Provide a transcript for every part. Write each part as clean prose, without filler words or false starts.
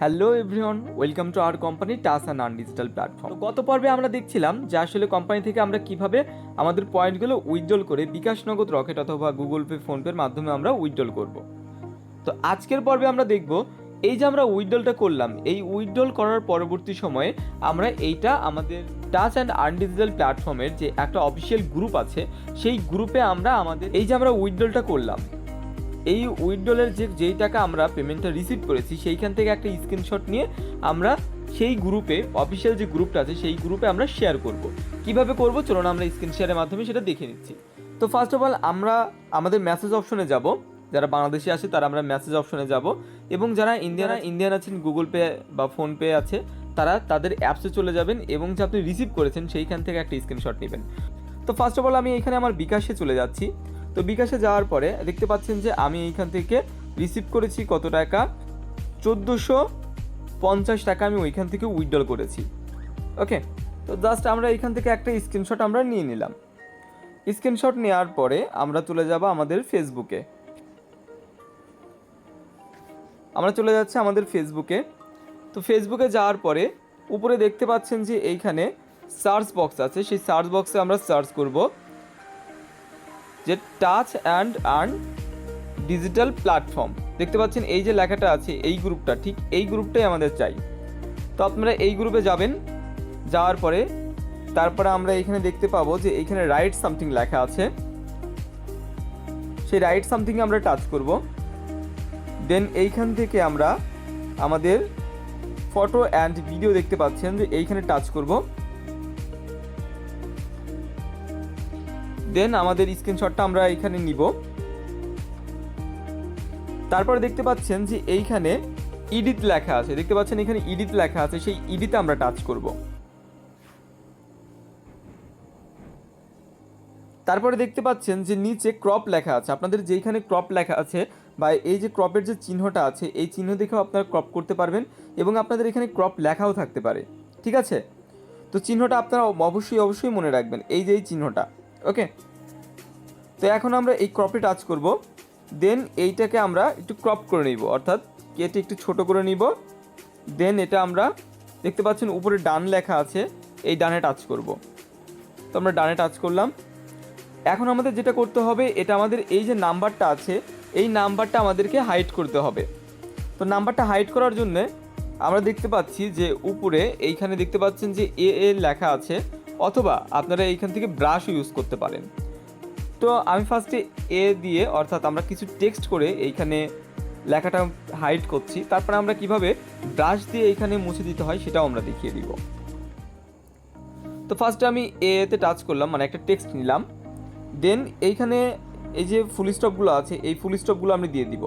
Hello everyone, welcome to our company touch and earn digital platform. তো গত পর্বে আমরা দেখছিলাম যে আসলে কোম্পানি থেকে আমরা কিভাবে আমাদের পয়েন্টগুলো উইথড্রল করে বিকাশ নগদ, রকেট অথবা গুগল পে, ফোনপের মাধ্যমে আমরা উইথড্রল করব। তো আজকের পর্বে আমরা দেখব এই যে আমরা উইথড্রলটা করলাম, এই উইথড্রল করার পরবর্তী সময়ে আমরা এইটা আমাদের টাচ অ্যান্ড আর্ন ডিজিটাল প্ল্যাটফর্মের যে একটা অফিসিয়াল গ্রুপ আছে সেই গ্রুপে আমরা আমাদের এই যে আমরা উইথড্রলটা করলাম, এই উইথড্রলের যেই টাকা আমরা পেমেন্টটা রিসিভ করেছি সেইখান থেকে একটা স্ক্রিনশট নিয়ে আমরা সেই গ্রুপে, অফিসিয়াল যে গ্রুপটা আছে সেই গ্রুপে আমরা শেয়ার করব। কিভাবে করব চলুন আমরা স্ক্রিন শেয়ারের মাধ্যমে সেটা দেখে নিচ্ছি। তো ফার্স্ট অফ অল আমরা আমাদের মেসেজ অপশনে যাব। যারা বাংলাদেশে আছে তারা আমরা মেসেজ অপশনে যাব, এবং যারা ইন্ডিয়ান আছেন, গুগল পে বা ফোনপে আছে, তারা তাদের অ্যাপসে চলে যাবেন এবং যে আপনি রিসিভ করেছেন সেইখান থেকে একটা স্ক্রিনশট নেবেন। তো ফার্স্ট অফ অল আমি এখানে আমার বিকাশে চলে যাচ্ছি। তো বিকাশে যাওয়ার পরে দেখতে পাচ্ছেন যে আমি এইখান থেকে রিসিভ করেছি কত টাকা, 1450 টাকা আমি ওইখান থেকে উইথড্রল করেছি। ওকে, তো জাস্ট আমরা এইখান থেকে একটা স্ক্রিনশট আমরা নিয়ে নিলাম। স্ক্রিনশট নেওয়ার পরে আমরা চলে যাব আমাদের ফেসবুকে। আমরা চলে যাচ্ছি আমাদের ফেসবুকে। তো ফেসবুকে যাওয়ার পরে উপরে দেখতে পাচ্ছেন যে এইখানে সার্চ বক্স আছে, সেই সার্চ বক্সে আমরা সার্চ করব যে touch and earn digital platform. দেখতে পাচ্ছেন এই যে লেখাটা আছে, এই গ্রুপটা, ঠিক এই গ্রুপটাই আমাদের চাই। তো আপনারা এই গ্রুপে যাবেন, যাওয়ার পরে তারপরে আমরা এখানে দেখতে পাবো যে এইখানে রাইট সামথিং লেখা আছে, সেই রাইট সামথিংয়ে আমরা টাচ করব। দেন এইখান থেকে আমরা আমাদের ফটো অ্যান্ড ভিডিও দেখতে পাচ্ছেন যে এইখানে টাচ করব। দেন আমাদের স্ক্রিনশটটা আমরা এইখানে নিব। তারপরে দেখতে পাচ্ছেন যে এইখানে ইডিট লেখা আছে, দেখতে পাচ্ছেন এখানে ইডিট লেখা আছে, সেই ইডিটে আমরা টাচ করব। তারপরে দেখতে পাচ্ছেন যে নিচে ক্রপ লেখা আছে, আপনাদের যেইখানে ক্রপ লেখা আছে বা এই যে ক্রপের যে চিহ্নটা আছে এই চিহ্ন দেখেও আপনারা ক্রপ করতে পারবেন, এবং আপনাদের এখানে ক্রপ লেখাও থাকতে পারে। ঠিক আছে, তো চিহ্নটা আপনারা অবশ্যই মনে রাখবেন, এই যে এই চিহ্নটা। ওকে, তো এখন আমরা এই ক্রপে টাচ করব। দেন এইটাকে আমরা একটু ক্রপ করে নিব, অর্থাৎ কেটে একটু ছোট করে নিব। দেন এটা আমরা দেখতে পাচ্ছেন উপরে ডান লেখা আছে, এই ডানে টাচ করব। তো আমরা ডানে টাচ করলাম। এখন আমাদের যেটা করতে হবে, এটা আমাদের এই যে নাম্বারটা আছে এই নাম্বারটা আমাদেরকে হাইড করতে হবে। তো নাম্বারটা হাইড করার জন্য আমরা দেখতে পাচ্ছি যে উপরে এইখানে দেখতে পাচ্ছেন যে এ লেখা আছে, অথবা আপনারা এইখান থেকে ব্রাশ ইউজ করতে পারেন। তো আমি ফার্স্টে এ দিয়ে, অর্থাৎ আমরা কিছু টেক্সট করে এইখানে লেখাটা হাইড করছি, তারপরে আমরা কিভাবে ব্রাশ দিয়ে এইখানে মুছে দিতে হয় সেটাও আমরা দেখিয়ে দিব। তো ফার্স্টে আমি এতে টাচ করলাম, মানে একটা টেক্সট নিলাম। দেন এইখানে এই যে ফুল স্টপগুলো আছে এই ফুল স্টপগুলো আমি দিয়ে দিব।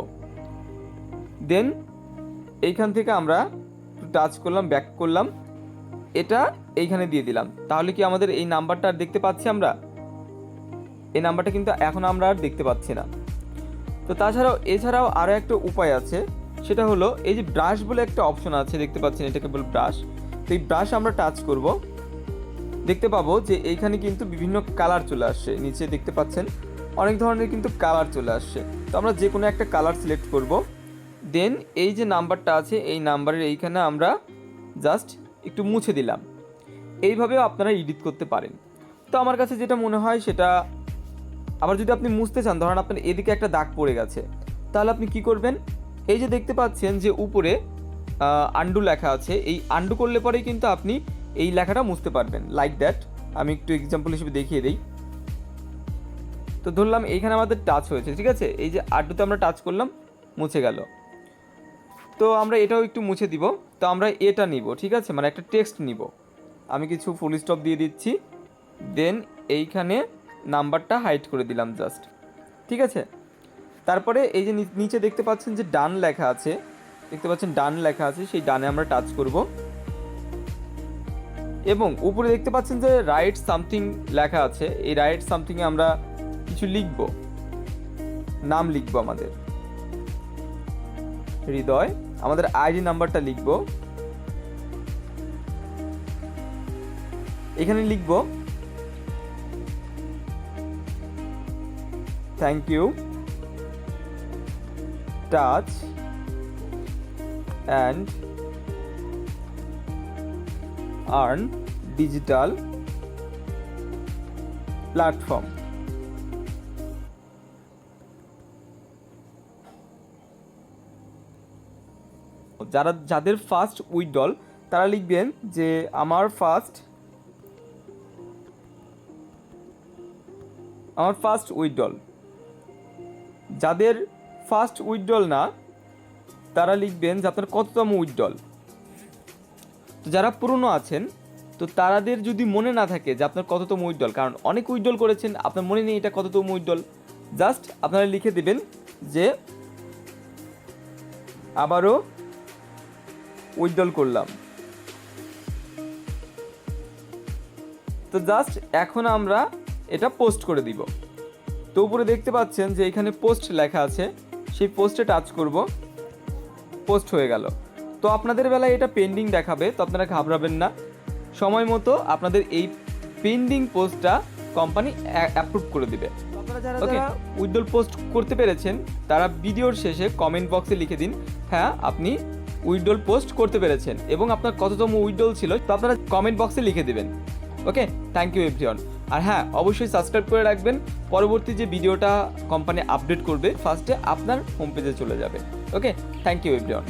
দেন এইখান থেকে আমরা টাচ করলাম, ব্যাক করলাম, এটা এইখানে দিয়ে দিলাম। তাহলে কি আমাদের এই নাম্বারটা আর দেখতে পাচ্ছি আমরা? এই নাম্বারটা কিন্তু এখন আমরা আর দেখতে পাচ্ছি না। তো এছাড়াও আরও একটা উপায় আছে, সেটা হলো এই যে ব্রাশ বলে একটা অপশন আছে, দেখতে পাচ্ছেন এটাকে বল ব্রাশ। তো এই ব্রাশ আমরা টাচ করব, দেখতে পাবো যে এইখানে কিন্তু বিভিন্ন কালার চলে আসছে, নিচে দেখতে পাচ্ছেন অনেক ধরনের কিন্তু কালার চলে আসছে। তো আমরা যে কোনো একটা কালার সিলেক্ট করব। দেন এই যে নাম্বারটা আছে এই নাম্বারের এইখানে আমরা জাস্ট একটু মুছে দিলাম। এইভাবেও আপনারা এডিট করতে পারেন। তো আমার কাছে যেটা মনে হয় সেটা, আবার যদি আপনি মুছতে চান, ধরেন আপনার এদিকে একটা দাগ পড়ে গেছে, তাহলে আপনি কি করবেন, এই যে দেখতে পাচ্ছেন যে উপরে আন্ডু লেখা আছে, এই আন্ডু করলে পরেই কিন্তু আপনি এই লেখাটা মুছতে পারবেন, লাইক দ্যাট। আমি একটু এক্সাম্পল হিসেবে দেখিয়ে দিই। তো ধরলাম এইখানে আমাদের টাচ হয়েছে, ঠিক আছে, এই যে আন্ডুতে আমরা টাচ করলাম, মুছে গেল। তো আমরা এটাও একটু মুছে দিব। তো আমরা এটা নিব, ঠিক আছে, মানে একটা টেক্সট নিব। আমি কিছু ফুল স্টপ দিয়ে দিচ্ছি। দেন এইখানে নাম্বারটা হাইড করে দিলাম জাস্ট, ঠিক আছে। তারপরে এই যে নিচে দেখতে পাচ্ছেন যে ডান লেখা আছে, দেখতে পাচ্ছেন ডান লেখা আছে, সেই ডানে আমরা টাচ করব। এবং উপরে দেখতে পাচ্ছেন যে রাইট সামথিং লেখা আছে, এই রাইট সামথিংয়ে আমরা কিছু লিখব, নাম লিখব, আমাদের হৃদয়, আমাদের আইডি নাম্বারটা লিখব। এখানে লিখব thank you touch and earn digital platform. যাদের ফার্স্ট উইথড্রল তারা লিখবেন যে আমার ফার্স্ট উইথড্রল। যাদের ফার্স্ট উইথড্রল না তারা লিখবেন যে আপনার কততম উইথড্রল। তো যারা পুরনো আছেন তো তাদের যদি মনে না থাকে যে আপনার কততম উইথড্রল, কারণ অনেক উইথড্রল করেছেন আপনার মনে নেই এটা কততম উইথড্রল, জাস্ট আপনারা লিখে দেবেন যে আবারও উইথড্রল করলাম। তো জাস্ট এখন আমরা এটা পোস্ট করে দিব। তো উপরে দেখতে পাচ্ছেন যে এখানে পোস্ট লেখা আছে, সেই পোস্টে টাচ করব, পোস্ট হয়ে গেল। তো আপনাদের বেলায় এটা পেন্ডিং দেখাবে, তো আপনারা ঘাবড়াবেন না, সময় মতো আপনাদের এই পেন্ডিং পোস্টটা কোম্পানি অ্যাপ্রুভ করে দিবে। আপনারা যারা উইথড্রল পোস্ট করতে পেরেছেন তারা ভিডিওর শেষে কমেন্ট বক্সে লিখে দিন হ্যাঁ আপনি উইথড্রল পোস্ট করতে পেরেছেন এবং আপনার কততম উইথড্রল ছিল, তো আপনারা কমেন্ট বক্সে লিখে দেবেন। ওকে, থ্যাংক ইউ এভরিওয়ান। আর হ্যাঁ, অবশ্যই সাবস্ক্রাইব করে রাখবেন, পরবর্তী যে ভিডিওটা কোম্পানি আপডেট করবে ফার্স্টে আপনার হোম পেজে চলে যাবে। ওকে, থ্যাংক ইউ এভরিওয়ান।